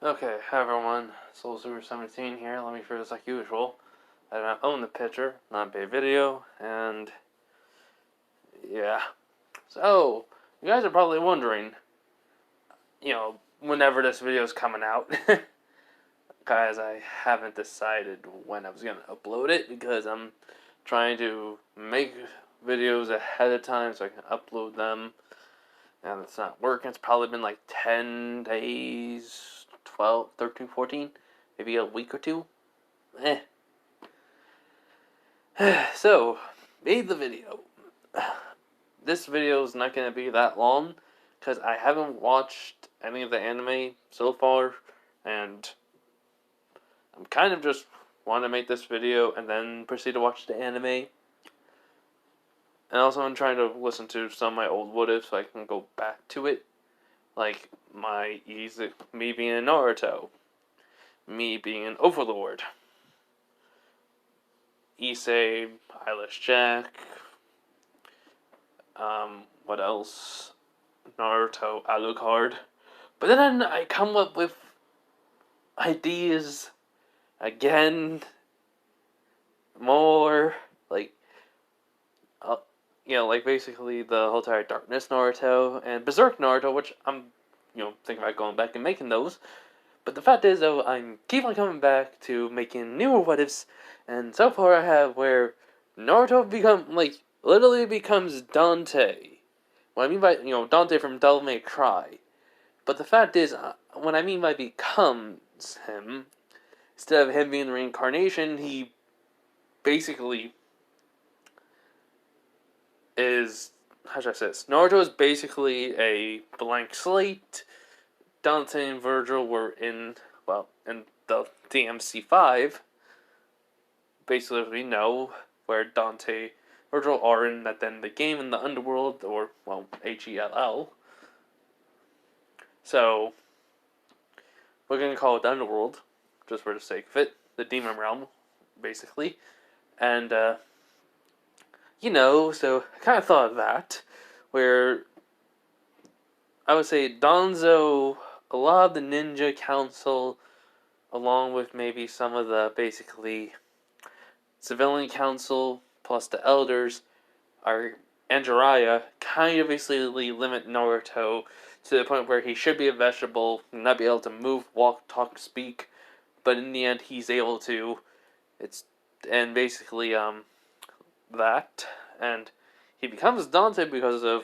Okay, hi everyone, SoulSuper17 here. Let me first, like usual, I don't own the picture, not pay video, and yeah. So, you guys are probably wondering, whenever this video is coming out, guys, I haven't decided when I was going to upload it because I'm trying to make videos ahead of time so I can upload them, and it's not working. It's probably been like 10 days, 12, 13, 14, maybe a week or two. So, made the video. This video is not going to be that long because I haven't watched any of the anime so far, and I'm kind of just want to make this video and then proceed to watch the anime. And also, I'm trying to listen to some of my old what ifs so I can go back to it, like me being a Naruto, me being an Overlord, Issei, Eyelash Jack. What else? Naruto, Alucard. But then I come up with ideas again, more, like basically the whole entire Darkness Naruto and Berserk Naruto, which I'm, thinking about going back and making those. But the fact is, though, I'm keep on coming back to making newer what ifs, and so far I have where Naruto literally becomes Dante. What I mean by, Dante from Devil May Cry. But the fact is, what I mean by becomes him, instead of him being the reincarnation, he basically is, how should I say this? Naruto is basically a blank slate. Dante and Virgil were in the DMC5. Basically, we know where Dante, Virgil are in the game in the underworld, or, HELL. So, we're going to call it the underworld, just for the sake of it. The demon realm, basically. And, so I kind of thought of that, where I would say Danzo, a lot of the ninja council, along with maybe some of the, basically, civilian council, plus the elders, and Jiraiya, kind of basically limit Naruto to the point where he should be a vegetable, not be able to move, walk, talk, speak, but in the end he's able to. And basically, that, and he becomes Dante because of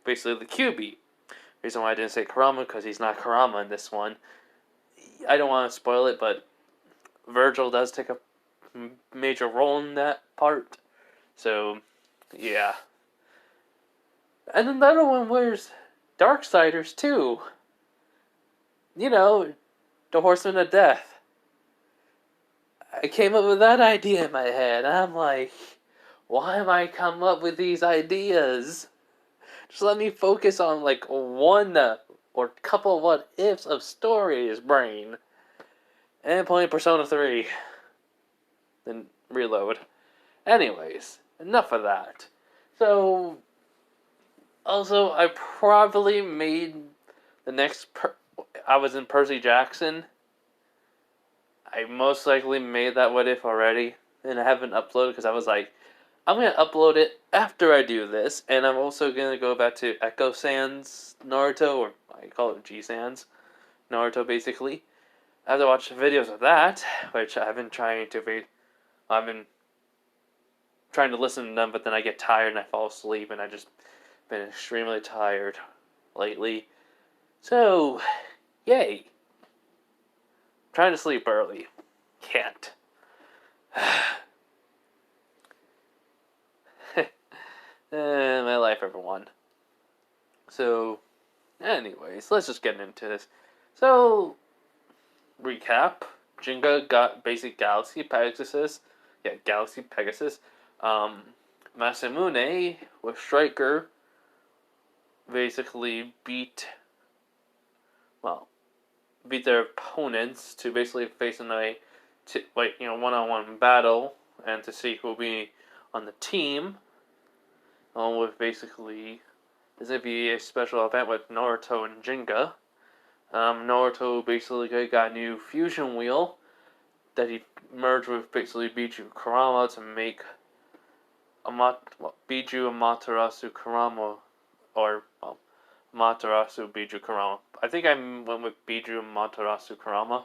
basically the QB. Reason why I didn't say Kurama, because he's not Kurama in this one. I don't want to spoil it, but Virgil does take a major role in that part. So, yeah. And then the other one wears Darksiders too. The Horsemen of Death. I came up with that idea in my head. I'm like, why am I come up with these ideas? Just let me focus on one or couple what ifs of stories, brain. And playing Persona 3. Then reload. Anyways, enough of that. So, also, I probably made the next. I was in Percy Jackson. I most likely made that what if already, and I haven't uploaded because I was like, I'm gonna upload it after I do this, and I'm also gonna go back to Echo Sans Naruto, or I call it G Sans Naruto, basically. I have to watch videos of that, which I've been trying to listen to them, but then I get tired and I fall asleep, and I just been extremely tired lately. So, yay. Trying to sleep early. Can't. My life, everyone. So, anyways, let's just get into this. So, recap. Jinga got basic Galaxy Pegasus. Yeah, Galaxy Pegasus. Masamune with Striker basically beat their opponents to basically face in a one-on-one battle, and to see who will be on the team. Along with basically, there's going to be a special event with Naruto and Jinga. Naruto basically got a new fusion wheel that he merged with basically Biju Kurama to make Biju Amaterasu Kurama, or Amaterasu Biju Kurama. I think I went with Biju Amaterasu Kurama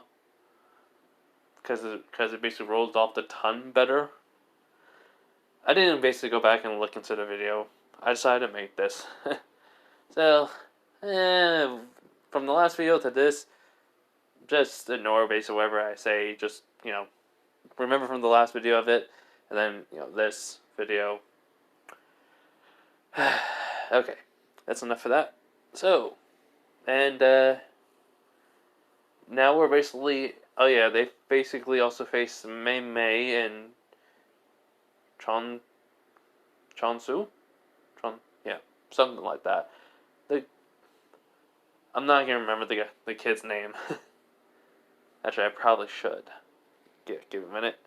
because it basically rolls off the tongue better. I didn't basically go back and look into the video. I decided to make this. So, from the last video to this, just ignore basically whatever I say. Just, remember from the last video of it, and then, this video. Okay, that's enough for that. So, and, now we're basically, they basically also face Mei Mei and Chonsu? Yeah, something like that. I'm not gonna remember the kid's name. Actually, I probably should. Give it a minute.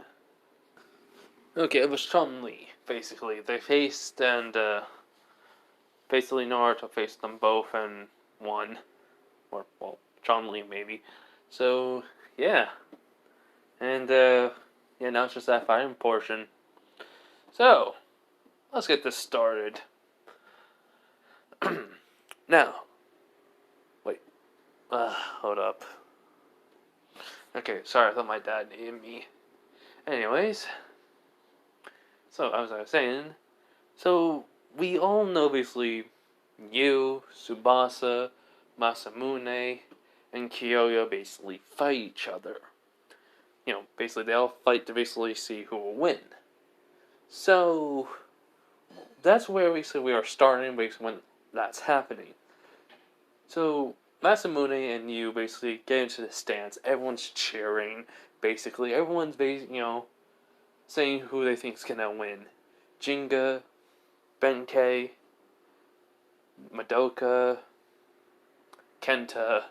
Okay, it was Chun-Li, basically. They faced, and, basically Naruto faced them both and won. Or, well, Chun-Li, maybe. So, yeah. And, now it's just that fighting portion. So, let's get this started. Now, wait. Hold up. Okay, sorry, I thought my dad needed me. Anyways, so as I was saying, so we all know basically you, Tsubasa, Masamune, and Kyoya basically fight each other. Basically they all fight to basically see who will win. So that's where we are starting basically when that's happening. So Masamune and you basically get into the stands. Everyone's cheering. Basically, everyone's saying who they think's gonna win. Jinga, Benkei, Madoka, Kenta,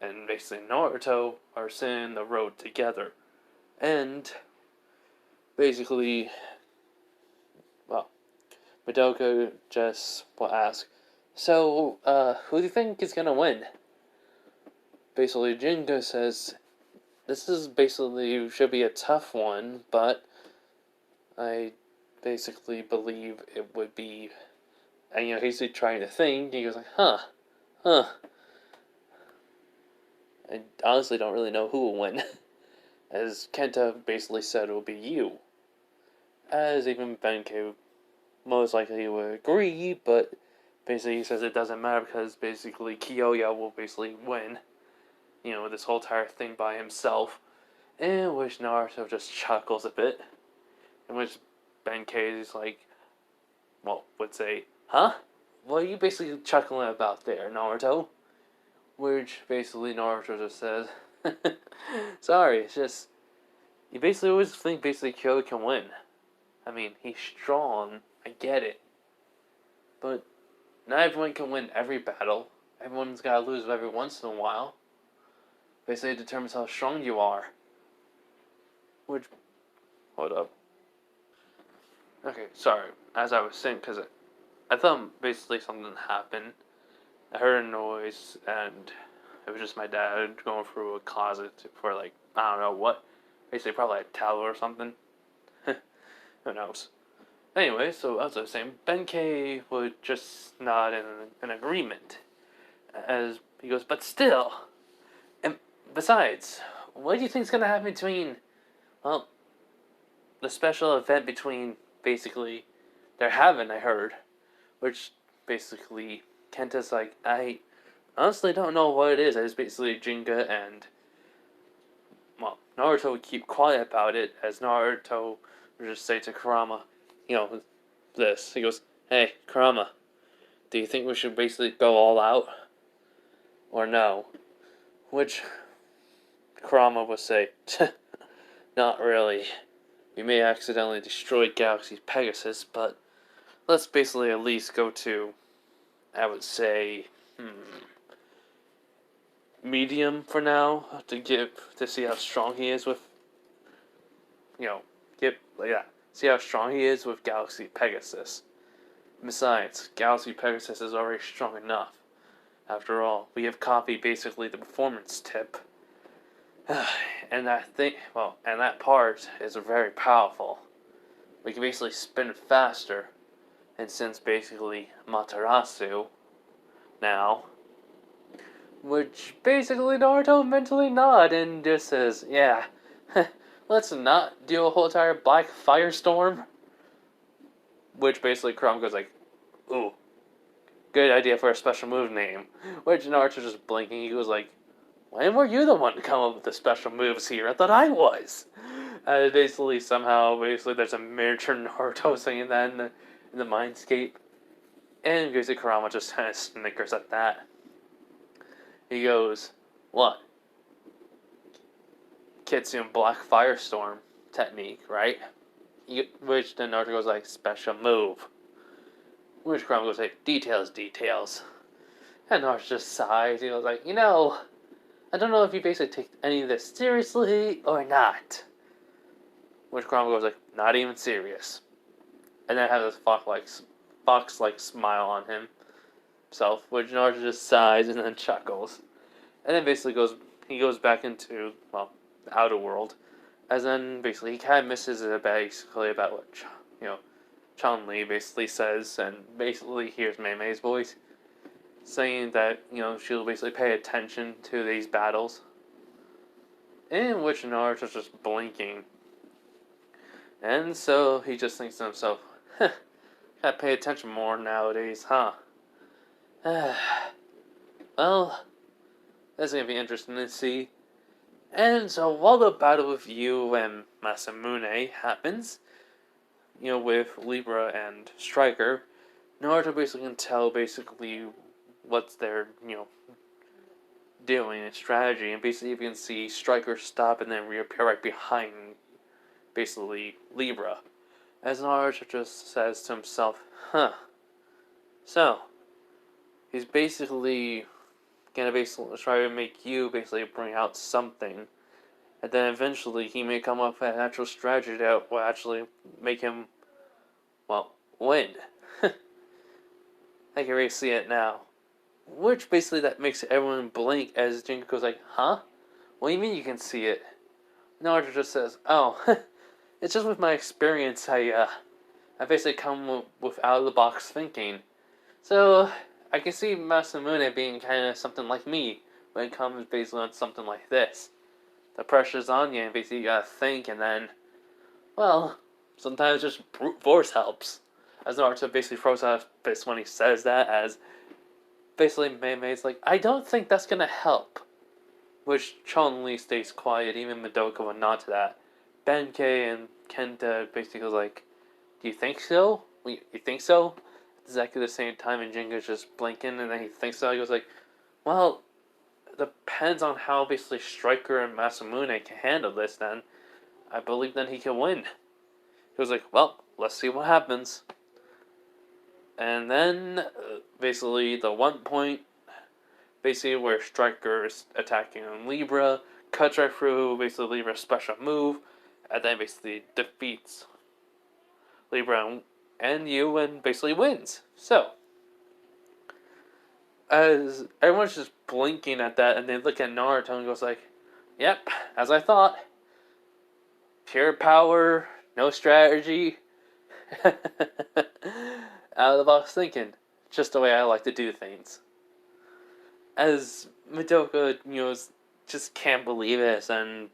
and basically Naruto are sitting in the road together. And basically, Madoka just will ask, so, who do you think is gonna win? Basically, Jinga says, this is basically should be a tough one, but I basically believe it would be, and he's trying to think, he goes like, huh. I honestly don't really know who will win, as Kenta basically said it will be you. As even Benkei most likely would agree, but basically he says it doesn't matter because basically Kyoya will basically win, this whole entire thing by himself. In which Naruto just chuckles a bit. In which Benkei is like, would say, huh? What are you basically chuckling about there, Naruto? Which basically Naruto just says, sorry, it's just, you basically always think basically Kyoya can win. I mean, he's strong, I get it. But not everyone can win every battle. Everyone's gotta lose every once in a while. Basically, it determines how strong you are. Which, hold up. Okay, sorry. As I was saying, because I thought basically something happened. I heard a noise, and it was just my dad going through a closet for I don't know what. Basically, probably a towel or something. Who knows? Anyway, so as I was saying, Benkei would just nod in an agreement. As he goes, but still, and besides, what do you think is going to happen between, the special event between, basically, they're having, I heard, which, basically, Kenta's like, I honestly don't know what it is. It's basically Jinga and, Naruto would keep quiet about it, as Naruto would just say to Kurama, this. He goes, hey, Kurama, do you think we should basically go all out? Or no? Which Kurama would say, not really. We may accidentally destroy Galaxy Pegasus, but let's basically at least go to, I would say, medium for now, to see how strong he is with, see how strong he is with Galaxy Pegasus. Besides, Galaxy Pegasus is already strong enough, After all, we have copied basically the performance tip. And that part is very powerful. We can basically spin faster. And since basically Matarasu now, which basically Naruto mentally nod and just says, yeah, let's not do a whole entire black firestorm. Which basically Kurama goes like, ooh, good idea for a special move name. Which Naruto just blinking, he goes like, when were you the one to come up with the special moves here? I thought I was. Basically there's a miniature Naruto saying that in the mindscape. And basically Kurama just kind of snickers at that. He goes, what? Kitsune Black Firestorm technique, right? Which then Naruto goes like, special move. Which Kurama goes like, details. And Naruto just sighs. He goes like, I don't know if you basically take any of this seriously or not. Which Kurama goes like, not even serious. And then has this fox-like smile on himself, which Naruto just sighs and then chuckles. And then basically he goes back into, well, the outer world. As then basically he kind of misses it basically about what, Chun-Li basically says, and basically hears Mei Mei's voice, saying that, she'll basically pay attention to these battles. In which Naruto's just blinking. And so he just thinks to himself, gotta pay attention more nowadays, huh? Well, that's gonna be interesting to see. And so while the battle with you and Masamune happens, with Libra and Striker, Naruto basically can tell basically what's their, doing and strategy, and basically you can see Striker stop and then reappear right behind basically Libra. As Naruto just says to himself, so he's basically gonna basically try to make you basically bring out something, and then eventually he may come up with an actual strategy that will actually make him, well, win. I can really see it now. Which basically that makes everyone blink as Jinko goes like, huh? What do you mean you can see it? Naruto just says, oh, it's just with my experience, I basically come with out-of-the-box thinking. So, I can see Masamune being kind of something like me when it comes basically on something like this. The pressure's on you, and basically you gotta think, and then, well, sometimes just brute force helps. As Naruto basically throws out a fist when he says that, as basically Mei Mei's like, I don't think that's gonna help. Which Chun-Li stays quiet, even Madoka would nod to that. Benkei and Kenta basically goes like, do you think so? You think so? Exactly the same time, and Jingo's just blinking, and then he thinks so. He goes like, well, depends on how basically Striker and Masamune can handle this, then I believe then he can win. He was like, well, let's see what happens. And then, basically, the one point, basically where Striker is attacking on Libra, cuts right through, basically Libra's special move, and then basically defeats Libra and you, and basically wins. So, as everyone's just blinking at that, and they look at Naruto and goes like, yep, as I thought. Pure power, no strategy. Out of the box thinking. Just the way I like to do things. As Madoka, just can't believe this, and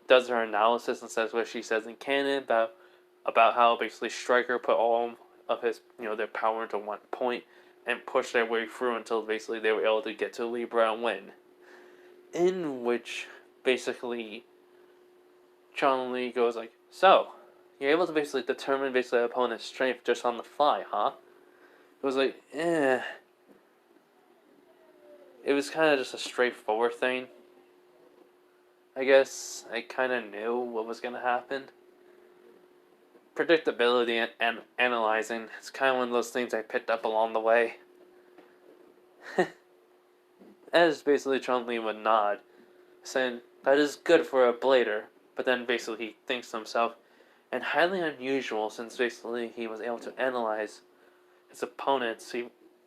does her analysis and says what she says in canon about how basically Striker put all of his, their power into one point and pushed their way through until basically they were able to get to Libra and win. In which, basically, Chun-Li goes like, so, you're able to basically determine basically the opponent's strength just on the fly, huh? It was like, It was kind of just a straightforward thing. I guess I kind of knew what was going to happen. Predictability and analyzing, it's kind of one of those things I picked up along the way. As basically Chun-Li would nod, saying, that is good for a blader, but then basically he thinks to himself, and highly unusual since basically he was able to analyze his opponents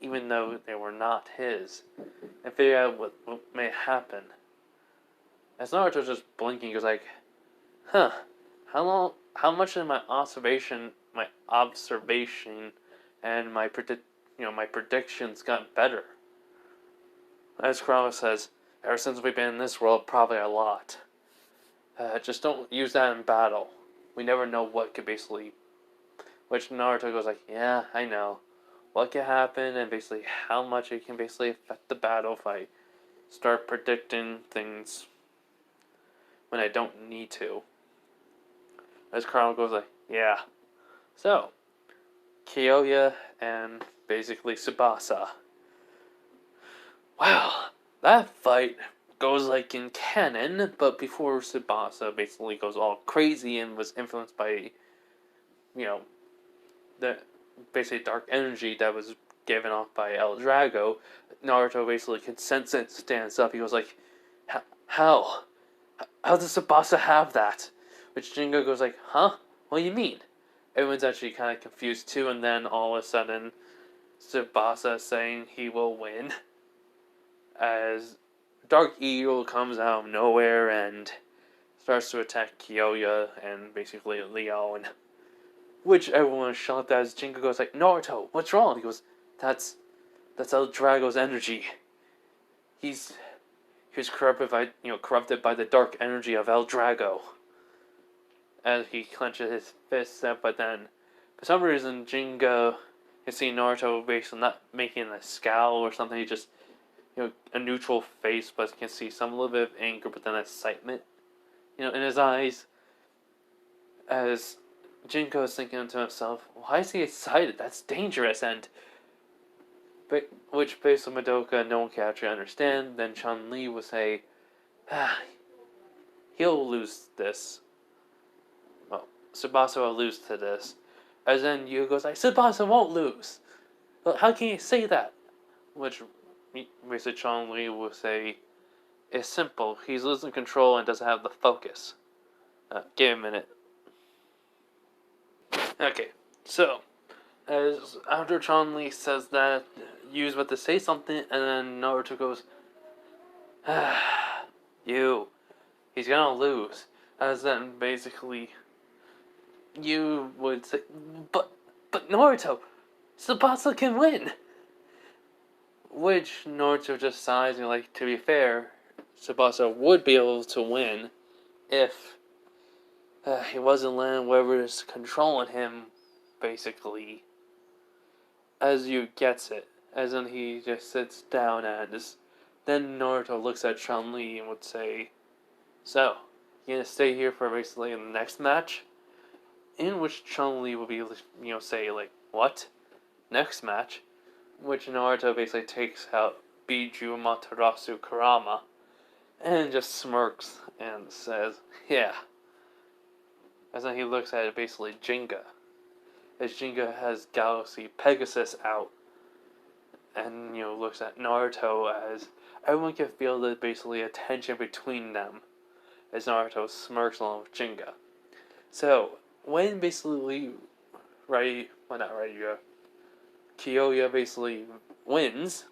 even though they were not his, and figure out what may happen. As Naruto's just blinking, he goes like, huh, how much of my observation and my predictions got better? As Kurama says, ever since we've been in this world, probably a lot. Just don't use that in battle. We never know what could basically... Which Naruto goes like, yeah, I know. What can happen and basically how much it can basically affect the battle if I start predicting things when I don't need to. As Kurama goes like, yeah. So, Kyoya and basically Tsubasa. Wow, that fight goes like in canon, but before Tsubasa basically goes all crazy and was influenced by, the basically dark energy that was given off by El Drago, Naruto basically can sense it, stands up. He goes like, how? How does Tsubasa have that? Which Jingo goes like, huh? What do you mean? Everyone's actually kind of confused too, and then all of a sudden, Tsubasa saying he will win, as Dark Eagle comes out of nowhere and starts to attack Kyoya and basically Leon. Which everyone is shocked as Jingo goes like, Naruto, what's wrong? He goes, that's El Drago's energy. He was corrupted by the dark energy of El Drago. As he clenches his fists, but then, for some reason, Jingo can see Naruto basically not making a scowl or something. He just, a neutral face, but can see some little bit of anger, but then excitement, in his eyes. As Jinko is thinking to himself, why is he excited? That's dangerous, and which based on Madoka, no one can actually understand. Then Chun-Li will say, he'll lose this. Well, Tsubasa will lose to this. As then Yu goes like, Tsubasa won't lose. Well, how can you say that? Which basically Chun-Li will say, it's simple. He's losing control and doesn't have the focus. Give him a minute. Okay, so, as after Chun-Li says that, Yu's about to say something, and then Naruto goes, Yu, he's gonna lose. As then, basically, Yu would say, but Naruto, Tsubasa can win! Which Naruto just sighs, and like, to be fair, Tsubasa would be able to win if he wasn't letting whoever's controlling him, basically, as Yu gets it. As in he just sits down and then Naruto looks at Chun-Li and would say, so, you gonna stay here for basically the next match? In which Chun-Li will be, say like, what? Next match? Which Naruto basically takes out Biju Matarasu Kurama and just smirks and says, yeah. As then he looks at it basically Jinga. As Jinga has Galaxy Pegasus out. And, looks at Naruto as everyone can feel the basically a tension between them. As Naruto smirks along with Jinga. So, when basically Kyoya basically wins,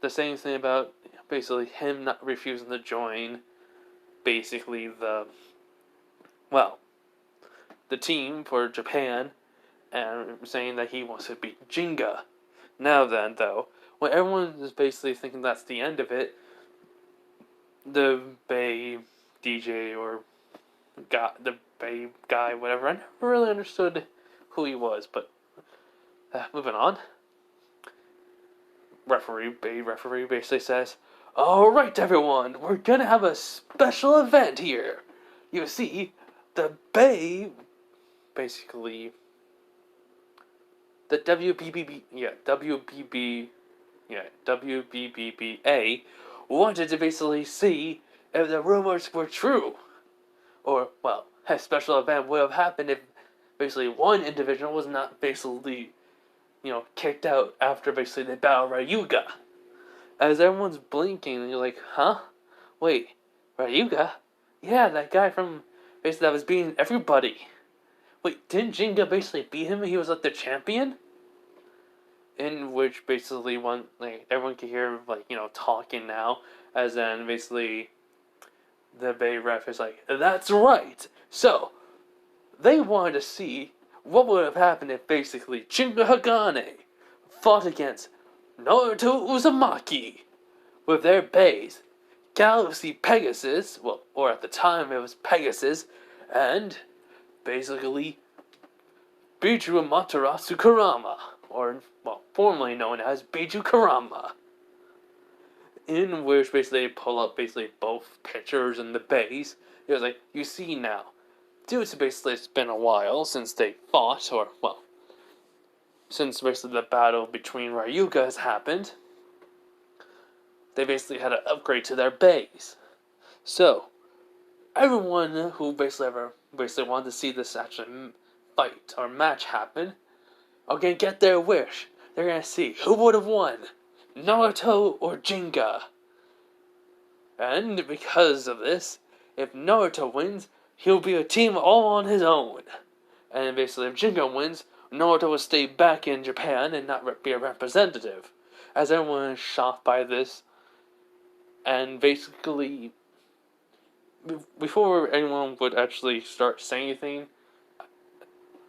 the same thing about basically him not refusing to join basically the team for Japan, and saying that he wants to beat Jinga. Now then, though, when everyone is basically thinking that's the end of it, the Bay DJ or the Bay guy, whatever, I never really understood who he was, but moving on. Bay referee basically says, alright everyone, we're gonna have a special event here. You see, the Bay, basically, the WBBA wanted to basically see if the rumors were true. Or, well, a special event would have happened if basically one individual was not basically, kicked out after basically they battled Ryuga. As everyone's blinking and you're like, huh? Wait, Ryuga? Yeah, that guy from basically that was beating everybody. Wait, didn't Jinga basically beat him when he was like the champion? in which basically everyone can hear talking now, as then basically the Bay ref is like, that's right. So they wanted to see what would have happened if basically Shingo Hagane fought against Naruto Uzumaki with their bays, Galaxy Pegasus, well, or at the time it was Pegasus, and basically Biju Matarasu Kurama, or, well, formerly known as Biju Kurama, in which basically they pull up basically both pictures in the base. It was like, you see now, due to basically it's been a while since they fought, or, well, since basically the battle between Ryuga has happened, they basically had to upgrade to their base. So, everyone who basically wanted to see this actually fight or match happen are gonna get their wish. They're gonna see who would have won, Naruto or Jinga. And because of this, if Naruto wins, he'll be a team all on his own. And basically, if Jinga wins, Naruto will stay back in Japan and not be a representative. As everyone is shocked by this, and basically, before anyone would actually start saying anything,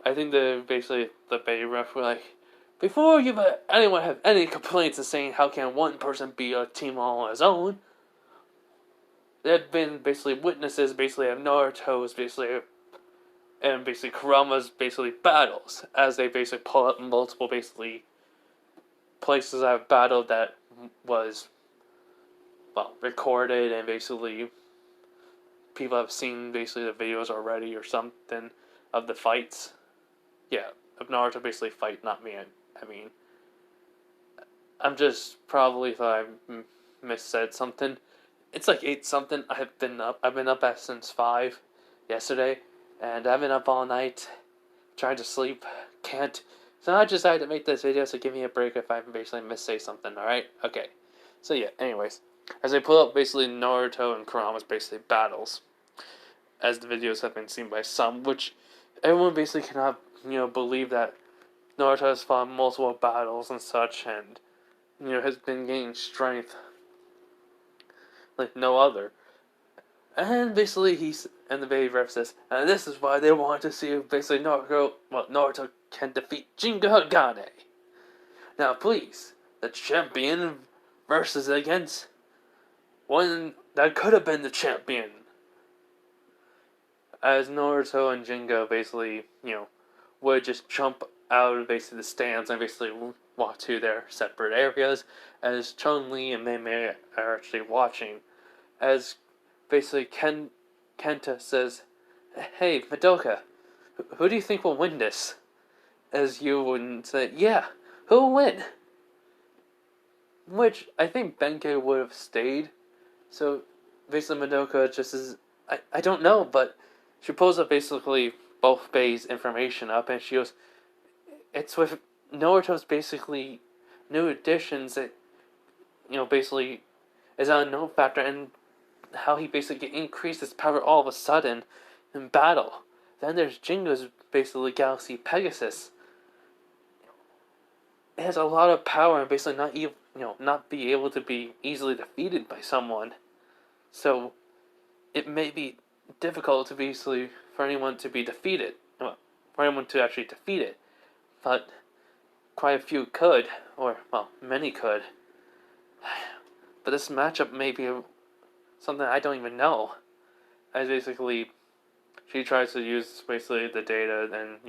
I think the Bay ref were like, before anyone have any complaints of saying how can one person be a team all on his own, there had been basically witnesses basically of Naruto's and basically Kurama's battles, as they basically pull up multiple places I've battled that was, well, recorded, and basically people have seen basically the videos already or something of the fights. Yeah, of Naruto basically fight, not me. I mean, I'm just probably if I missaid something. It's like 8 something. I've been up since 5 yesterday, and I've been up all night trying to sleep. Can't. So I decided to make this video, so give me a break if I basically missay something, alright? Okay. So yeah, anyways. As I pull up basically Naruto and Kurama's basically battles, as the videos have been seen by some, which everyone basically cannot, believe that Naruto has fought multiple battles and such, and, has been gaining strength like no other. And basically and the baby ref says, and this is why they want to see if basically Naruto can defeat Jinga Hagane. Now please, the champion versus against one that could have been the champion. As Naruto and Jinga basically, would just jump out of basically the stands and basically walk to their separate areas, as Chun-Li and Mei are actually watching. As basically Kenta says, hey, Madoka, who do you think will win this? As you would say, yeah, who will win? Which I think Benkei would have stayed. So basically Madoka just is, I don't know, but she pulls up basically both Bei's information up, and she goes, it's with Naruto's basically new additions that, basically is an unknown factor, and how he basically increased his power all of a sudden in battle. Then there's Jingo's basically Galaxy Pegasus. It has a lot of power and basically not be able to be easily defeated by someone. So it may be difficult to basically for anyone to be defeated. Well, for anyone to actually defeat it. But quite a few could, or well, many could. But this matchup may be something I don't even know. As basically, she tries to use basically the data and,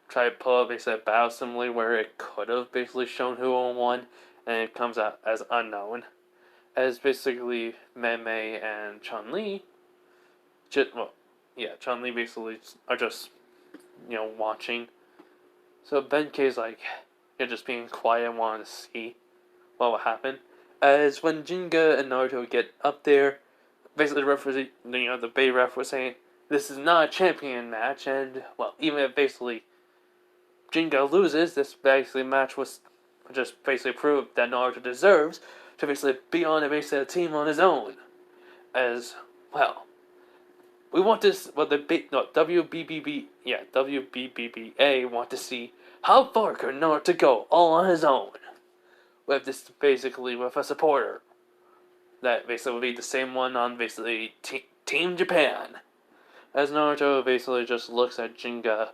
try to pull up basically a battle simulator where it could have basically shown who won, and it comes out as unknown. As basically Mei and Chun-Li, Chun-Li basically are just, watching. So Benkei's like, just being quiet and wanting to see what will happen. As when Jinga and Naruto get up there, basically the Bay ref was saying, this is not a champion match, and, well, even if basically Jinga loses, this basically match was just basically proved that Naruto deserves to basically be on a team on his own. As, well, we want this, WBBBA want to see how far can Naruto go all on his own. with this basically with a supporter that basically would be the same one on basically Team Japan. As Naruto basically just looks at Jinga,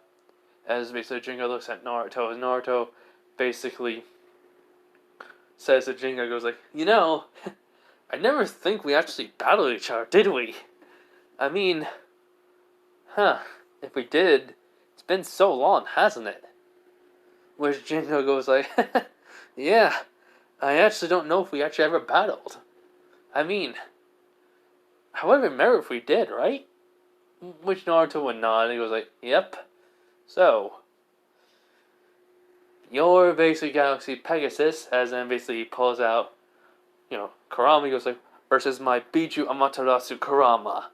as basically Jinga looks at Naruto, as Naruto basically says to Jinga, goes like, I never think we actually battled each other, did we? I mean, if we did, it's been so long, hasn't it? Which Jingo goes like, yeah, I actually don't know if we actually ever battled. I mean, I would remember if we did, right? Which Naruto would nod, and he goes like, yep. So, your basic Galaxy Pegasus, as then basically he pulls out, Kurama, goes like, versus my Biju Amaterasu Kurama.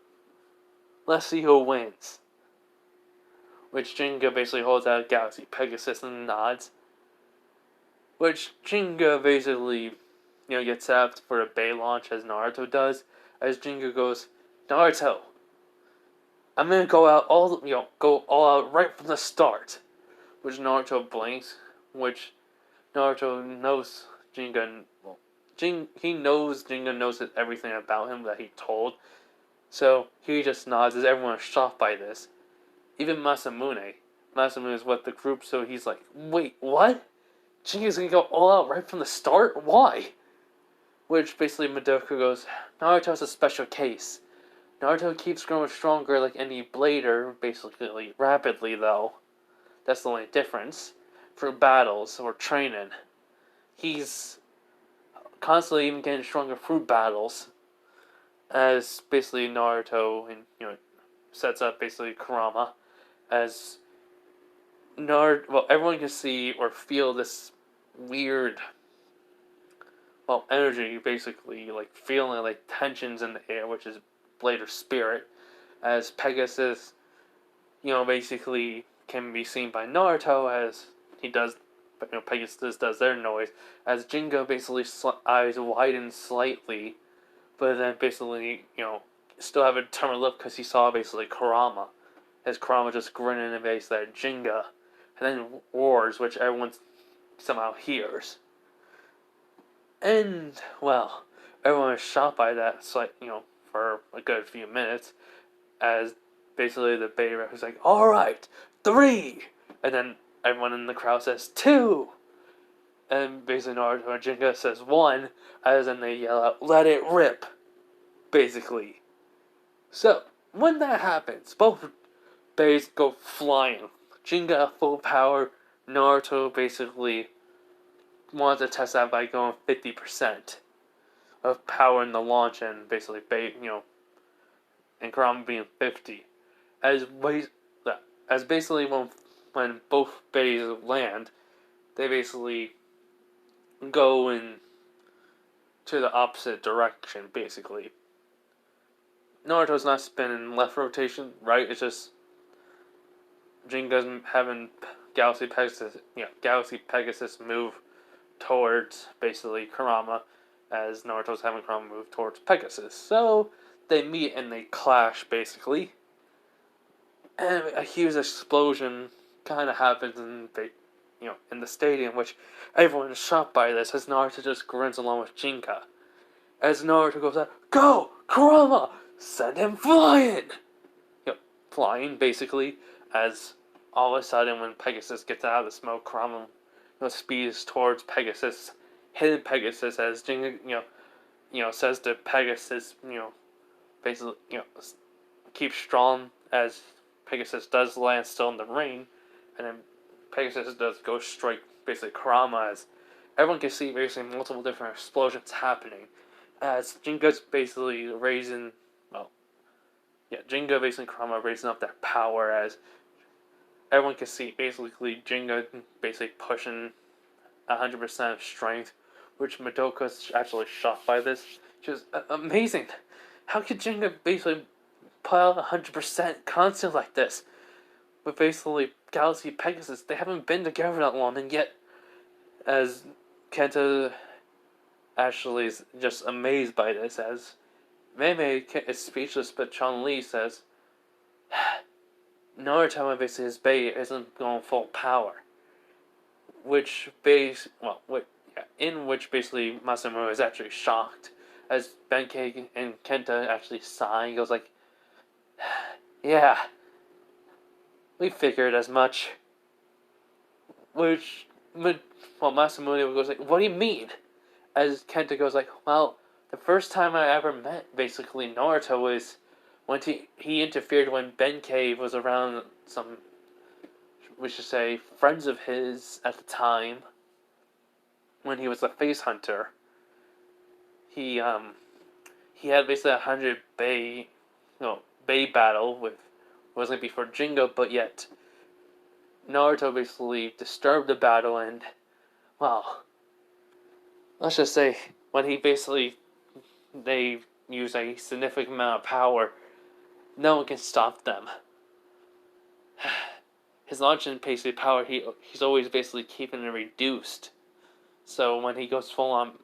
Let's see who wins. Which Jinga basically holds out Galaxy Pegasus and nods. Which Jinga basically, gets up for a Bay launch as Naruto does. As Jinga goes, Naruto, I'm gonna go all out right from the start. Which Naruto blinks. Which Naruto knows Jinga. Well, he knows Jinga knows everything about him that he told. So he just nods as everyone is shocked by this. Even Masamune. Masamune is with the group, so he's like, wait, what? Jinga's gonna go all out right from the start? Why? Which basically Madoka goes, Naruto's a special case. Naruto keeps growing stronger like any blader, basically rapidly though. That's the only difference. For battles or training. He's constantly even getting stronger through battles. As basically Naruto and sets up basically Kurama as everyone can see or feel this weird energy, basically like feeling like tensions in the air, which is Blader's spirit, as Pegasus basically can be seen by Naruto as he does, Pegasus does their noise, as Jingo basically eyes widen slightly, but then basically still have a turn of lip because he saw basically Kurama. As Kurama just grinning and basically at Jinga. And then roars, which everyone somehow hears. And, well, everyone is shocked by that, for a good few minutes. As basically the Bay ref is like, alright, 3! And then everyone in the crowd says 2! And basically Naruto and Jinga says 1, as then they yell out, let it rip! Basically. So, when that happens, both Bays go flying. Jinga at full power. Naruto basically wanted to test that by going 50% of power in the launch, and basically and Kurama being 50. As basically when both Bays land, they basically go in to the opposite direction, basically. Naruto's not spinning left rotation, right? It's just Jinga's having Galaxy Pegasus move towards basically Kurama, as Naruto's having Kurama move towards Pegasus. So they meet and they clash basically, and a huge explosion kind of happens in the stadium, which everyone is shocked by this, as Naruto just grins along with Jinga. As Naruto goes out, go Kurama, send him flying. Flying basically. As all of a sudden, when Pegasus gets out of the smoke, Kurama speeds towards Pegasus, hitting Pegasus, as Jinga, says to Pegasus, basically, keep strong, as Pegasus does land still in the ring, and then Pegasus does go strike basically Kurama, as everyone can see basically multiple different explosions happening, as Jinga's basically Jinga basically Kurama raising up their power, as everyone can see basically Jinga basically pushing 100% of strength, which Madoka's actually shocked by this. Which is amazing. How could Jinga basically put out 100% constant like this? But basically, Galaxy Pegasus, they haven't been together that long, and yet, as Kenta actually is just amazed by this, as Mei is speechless, but Chun-Li says, Naruto and basically his Bay isn't going full power. Which in which basically Masamune is actually shocked as Benkei and Kenta actually sigh. He goes like, "Yeah, we figured as much." Which, well, Masamune goes like, "What do you mean?" As Kenta goes like, "Well, the first time I ever met basically Naruto was when he interfered when Benkei was around some, we should say, friends of his at the time when he was a face hunter. He he had basically 100 Bay battle with wasn't before Jingo, but yet Naruto basically disturbed the battle and, well, let's just say when they use a significant amount of power, no one can stop them. His launch and basically power, he's always basically keeping it reduced. So when he goes full on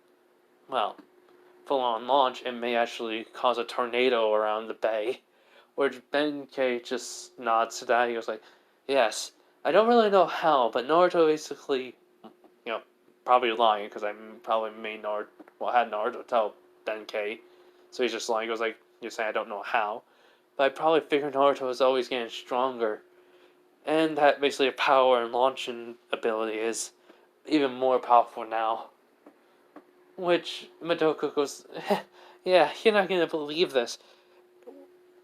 launch, it may actually cause a tornado around the bay. Which Benkei just nods to that. He goes like, "Yes, I don't really know how, but Naruto basically, probably lying because I probably had Naruto tell Benkei, so he's just lying." He goes like, "You're saying I don't know how, but I probably figured Naruto was always getting stronger, and that basically power and launching ability is even more powerful now." Which Madoka goes, "Yeah, you're not gonna believe this."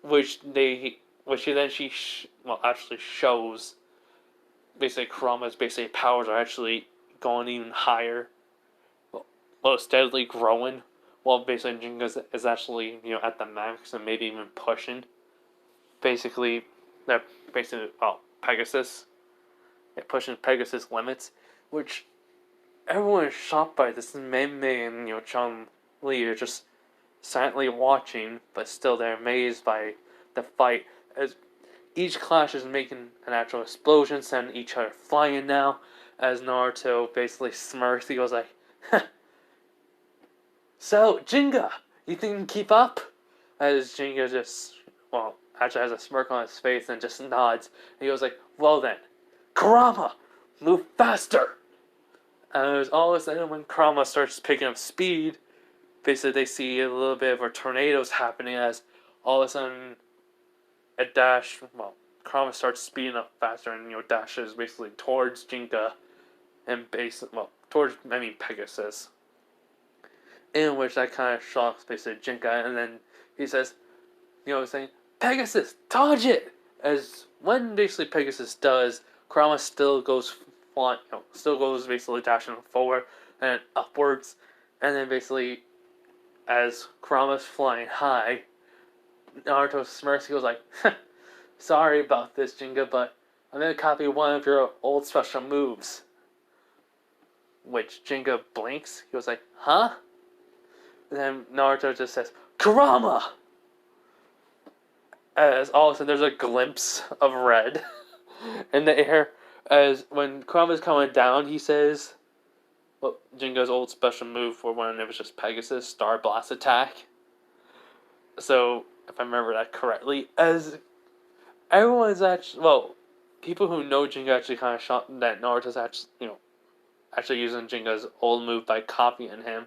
Which actually shows basically Kurama's basically powers are actually going even higher, well steadily growing, while basically Jinga's is actually at the max and maybe even pushing. Basically, that basically Pegasus, pushing Pegasus limits, which everyone is shocked by this. Mei Mei and Chun Li are just silently watching, but still they're amazed by the fight as each clash is making an actual explosion, sending each other flying now. As Naruto basically smirks, he goes like, "So, Jinga, you think you can keep up?" As Jinga just, actually has a smirk on his face and just nods. And he goes like, "Well then, Kurama, move faster!" And as all of a sudden, when Kurama starts picking up speed, basically they see a little bit of a tornadoes happening as all of a sudden a dash, Kurama starts speeding up faster and dashes basically towards Jinka and Pegasus. In which that kind of shocks basically Jinka, and then he says, saying, "Pegasus, dodge it!" As when basically Pegasus does, Kurama still goes flying, still goes basically dashing forward and upwards, and then basically as Kurama's flying high, Naruto smirks. He goes like, "Sorry about this, Jinga, but I'm gonna copy one of your old special moves." Which Jinga blinks. He goes like, "Huh?" And then Naruto just says, "Kurama!" As all of a sudden there's a glimpse of red in the air. As when Kurama's coming down, he says, Jinga's old special move for when it was just Pegasus, Star Blast attack. So, if I remember that correctly, as everyone's actually, people who know Jinga actually kind of shocked that Naruto's actually using Jinga's old move by copying him,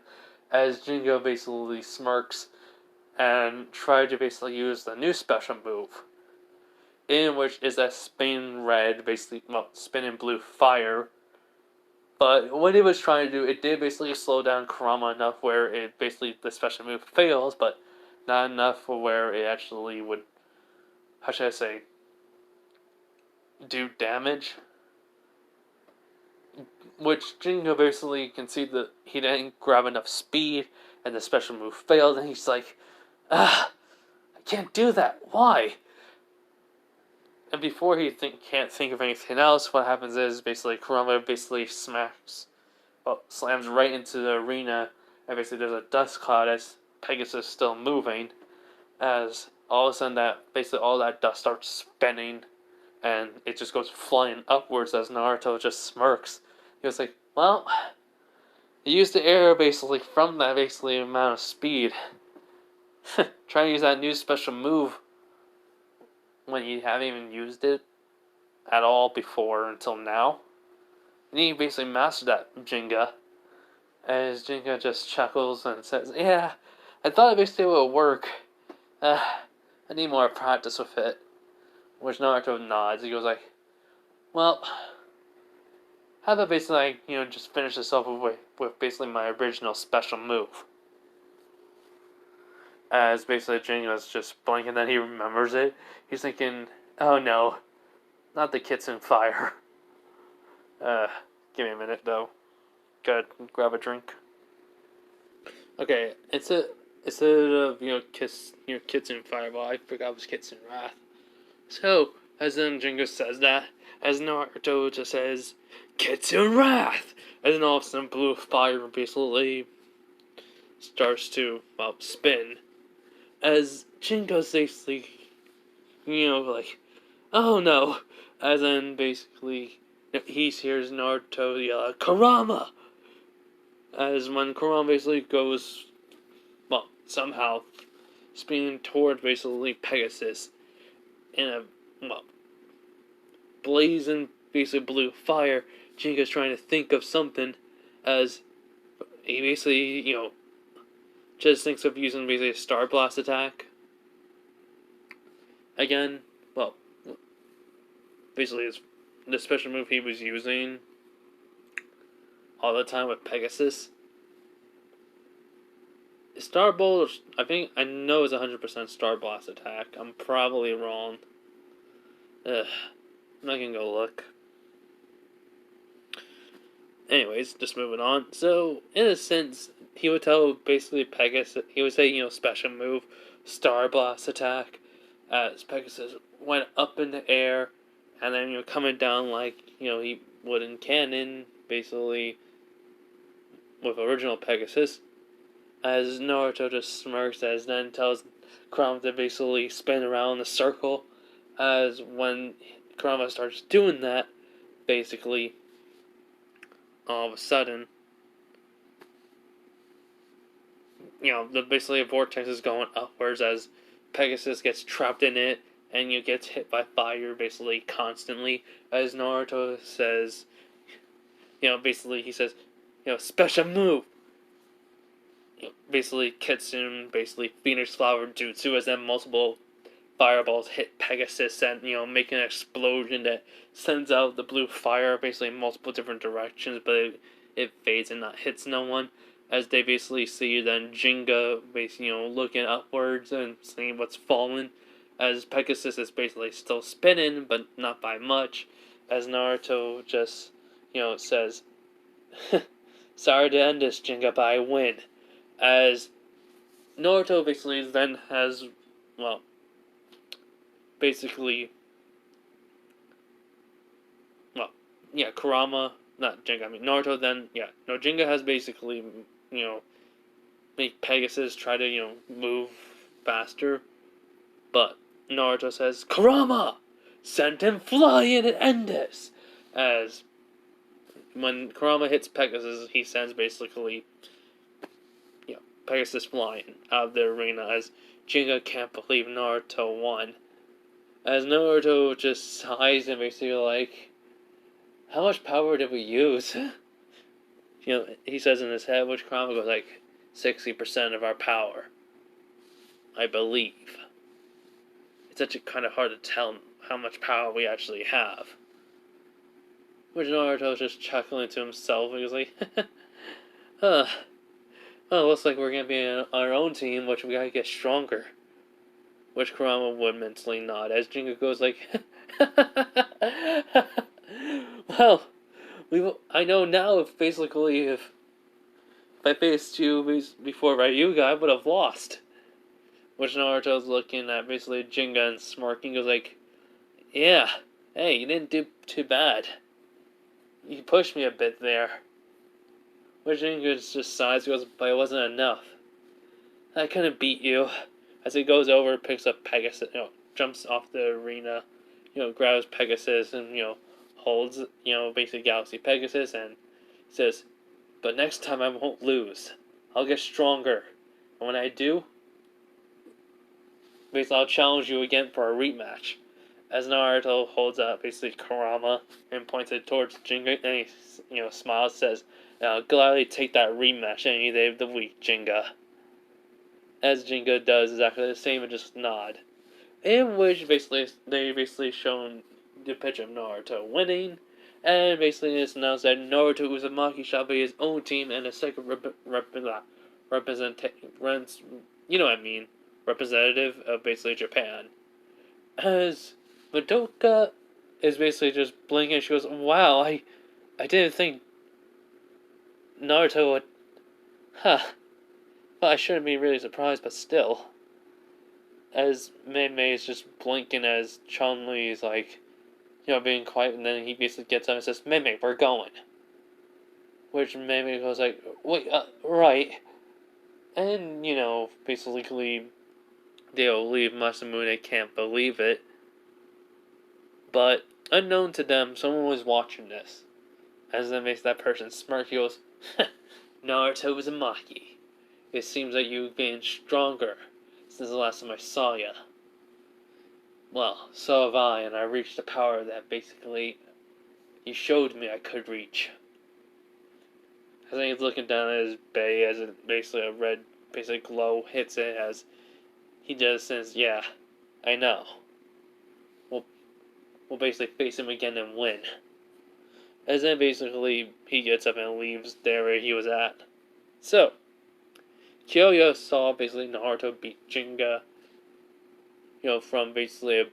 as Jinga basically smirks and tried to basically use the new special move, in which is that spinning red, spinning blue fire. But what it was trying to do, it did basically slow down Kurama enough where it basically, the special move fails, but not enough for where it actually would, how should I say, do damage. Which Jingo basically conceded that he didn't grab enough speed and the special move failed, and he's like, "I can't do that. Why?" And before he can't think of anything else, what happens is basically Kurama basically slams right into the arena, and basically there's a dust cloud as Pegasus is still moving, as all of a sudden basically all that dust starts spinning, and it just goes flying upwards as Naruto just smirks. He was like, "Well, you used the air basically from that basically amount of speed. Trying to use that new special move when you haven't even used it at all before until now. And he basically mastered that, Jinga." As Jinga just chuckles and says, "Yeah, I thought it basically would work. I need more practice with it." Which Naruto nods. He goes like, "Well, how about basically like, just finish this off with basically my original special move?" As basically Jingo's just blanking, then he remembers it. He's thinking, "Oh no, not the Kitsun fire." Uh, Give me a minute though. Gotta grab a drink. Okay, instead of Kitsun fireball, I forgot it was Kitsun wrath. So as then Jingo says that, as Naruto just says, "Kitsun wrath," and then all of a sudden blue fire basically starts to spin. As Jingo's basically like, "Oh no," as then basically he hears Naruto yell, "Kurama!" As when Kurama basically goes, somehow spinning toward basically Pegasus in a, blazing basically blue fire. Jingo's trying to think of something as he basically, just thinks of using basically a Star Blast attack. Again, basically it's the special move he was using all the time with Pegasus. Star Bolt, I know it's 100% Star Blast attack. I'm probably wrong. I'm not gonna go look. Anyways, just moving on. So, in a sense, he would tell basically Pegasus, he would say, special move, Star Blast attack, as Pegasus went up in the air, and then, coming down like, he would in canon, basically, with original Pegasus, as Naruto just smirks, as then tells Kurama to basically spin around in a circle, as when Kurama starts doing that, basically, all of a sudden, basically a vortex is going upwards as Pegasus gets trapped in it, and gets hit by fire basically constantly, as Naruto says, basically he says, special move. Basically Kitsune, basically Phoenix Flower Jutsu, as then multiple fireballs hit Pegasus and, make an explosion that sends out the blue fire basically in multiple different directions, but it fades and not hits no one. As they basically see then Jinga basically, looking upwards and seeing what's fallen, as Pegasus is basically still spinning, but not by much, as Naruto just, says, "Sorry to end this, Jinga, but I win." As Naruto basically then has, basically, Kurama, not Jinga, Naruto then, Jinga has basically, make Pegasus try to, move faster, but Naruto says, "Kurama! Send him flying and end this!" As when Kurama hits Pegasus, he sends basically, Pegasus flying out of the arena, as Jinga can't believe Naruto won. As Naruto just sighs and basically like, "How much power did we use?" He says in his head, which Kurama goes like, 60% of our power, I believe. It's actually kind of hard to tell how much power we actually have. Which Naruto's just chuckling to himself, and he's like, "Huh. Well, looks like we're gonna be in our own team, which we gotta get stronger." Which Kurama would mentally nod, as Jinga goes like, "Well, I know now if I faced you before Ryuga, I would have lost." Which Naruto's looking at basically Jinga and smirking, goes like, "Yeah, hey, you didn't do too bad. You pushed me a bit there." Which Jinga just sighs, goes, "But it wasn't enough. I couldn't beat you." As he goes over, picks up Pegasus, jumps off the arena, grabs Pegasus and, holds, basically Galaxy Pegasus and says, "But next time I won't lose. I'll get stronger. And when I do, basically I'll challenge you again for a rematch." as Naruto holds up basically Kurama and points it towards Jinga, and he smiles, says, "I'll gladly take that rematch any day of the week, Jinga." As Jinga does exactly the same and just nod. In which they shown the picture of Naruto winning, and basically it's announced that Naruto Uzumaki shall be his own team and a second you know what I mean, representative of basically Japan. As Madoka is basically just blinking, she goes, "Wow, I didn't think Naruto would, huh." Well, I shouldn't be really surprised, but still. As Mei Mei is just blinking as Chun Li is like, being quiet, and then he basically gets up and says, "Mei Mei, we're going." Which Mei Mei goes like, "Wait, right." And, basically they'll leave Masamune can't believe it. But, unknown to them, someone was watching this. As that makes that person smirk, he goes, "Naruto Uzumaki, it seems like you've been stronger since the last time I saw ya. Well, so have I, and I reached the power that basically you showed me I could reach." I think he's looking down at his bay as basically a red glow hits it as he just says, "Yeah, I know. We'll basically face him again and win." As then basically he gets up and leaves there where he was at. So, Kyoya saw basically Naruto beat Jinga, from basically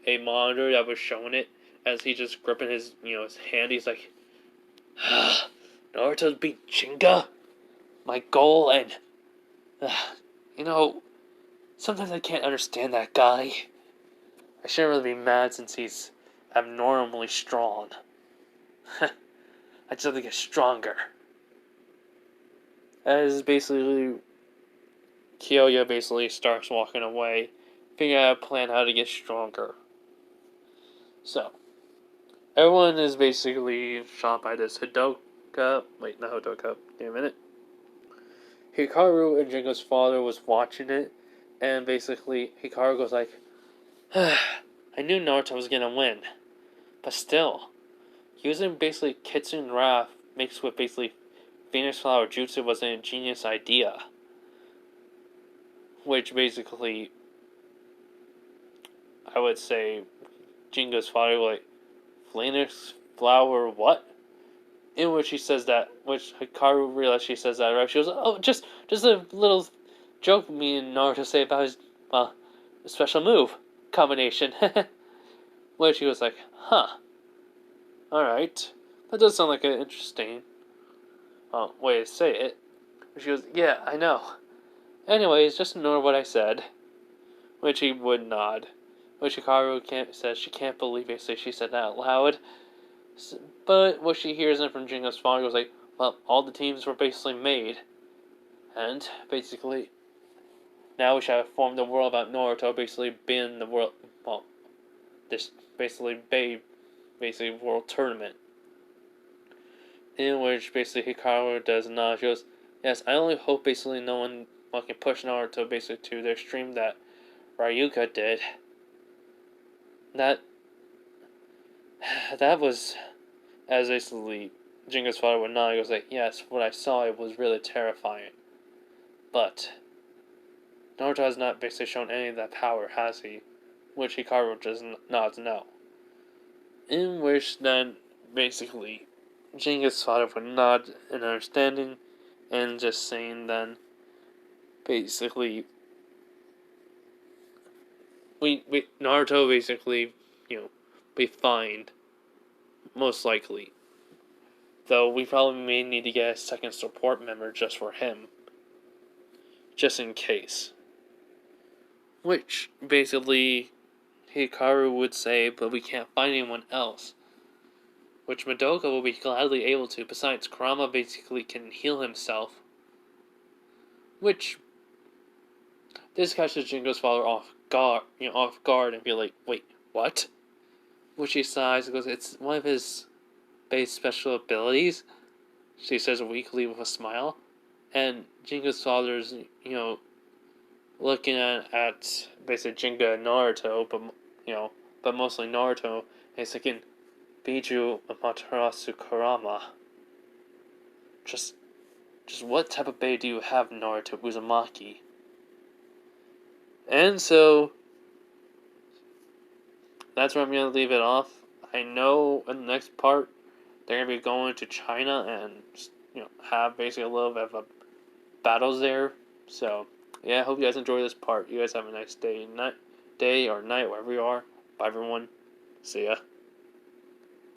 a monitor that was showing it as he just gripping his hand. He's like, "Naruto beat Jinga? My goal, and you know, sometimes I can't understand that guy. I shouldn't really be mad since he's abnormally strong. I just have to get stronger." As basically Kyoya basically starts walking away, figuring out a plan how to get stronger. So, everyone is basically shot by this Hidoka. Wait, not Hidoka. Give me a minute. Hikaru and Jingo's father was watching it, and basically Hikaru goes like, "I knew Naruto was gonna win, but still, using basically Kitsune Wrath mixed with basically Phoenix Flower Jutsu was an ingenious idea." Which basically, I would say, Jingo's father like, "Phoenix Flower what?" In which he says that, which Hikaru realized she says that right. She goes, "Oh, just a little joke me and Naruto say about his, well, special move combination." Which he was like, "Huh, alright. That does sound like an interesting way to say it." She goes, "Yeah, I know. Anyways, just ignore what I said." Which he would nod. Which Hikaru says she can't believe it, so she said that out loud. But what she hears from Jingo's father was like, "Well, all the teams were basically made. And, basically, now we shall inform the world about Naruto basically being the world, well, this basically world tournament." In which basically Hikaru does nod. She goes, "Yes, I only hope basically no one can push Naruto basically to the extreme that Ryuka did. That was," as basically Jingo's father would nod. He goes like, "Yes, what I saw, it was really terrifying. But Naruto has not basically shown any of that power, has he?" Which Hikaru just nods no. In which then basically Jingo's father would nod in understanding and just saying then basically we Naruto basically be fine, most likely. Though we probably may need to get a second support member just for him, just in case. Which basically Hikaru would say, "But we can't find anyone else." Which Madoka will be gladly able to. Besides, Kurama basically can heal himself. Which this catches Jingo's father off guard, and be like, "Wait, what?" Which he sighs and goes, "It's one of his base special abilities," she says weakly with a smile. And Jingo's father's, looking at basically Jinga and Naruto, but, but mostly Naruto, is again Biju Amaterasu Kurama. Just what type of blade do you have, Naruto Uzumaki? And so that's where I'm gonna leave it off. I know in the next part they're gonna be going to China and have basically a little bit of a battles there. So yeah, I hope you guys enjoy this part. You guys have a nice day or night, wherever you are. Bye everyone. See ya.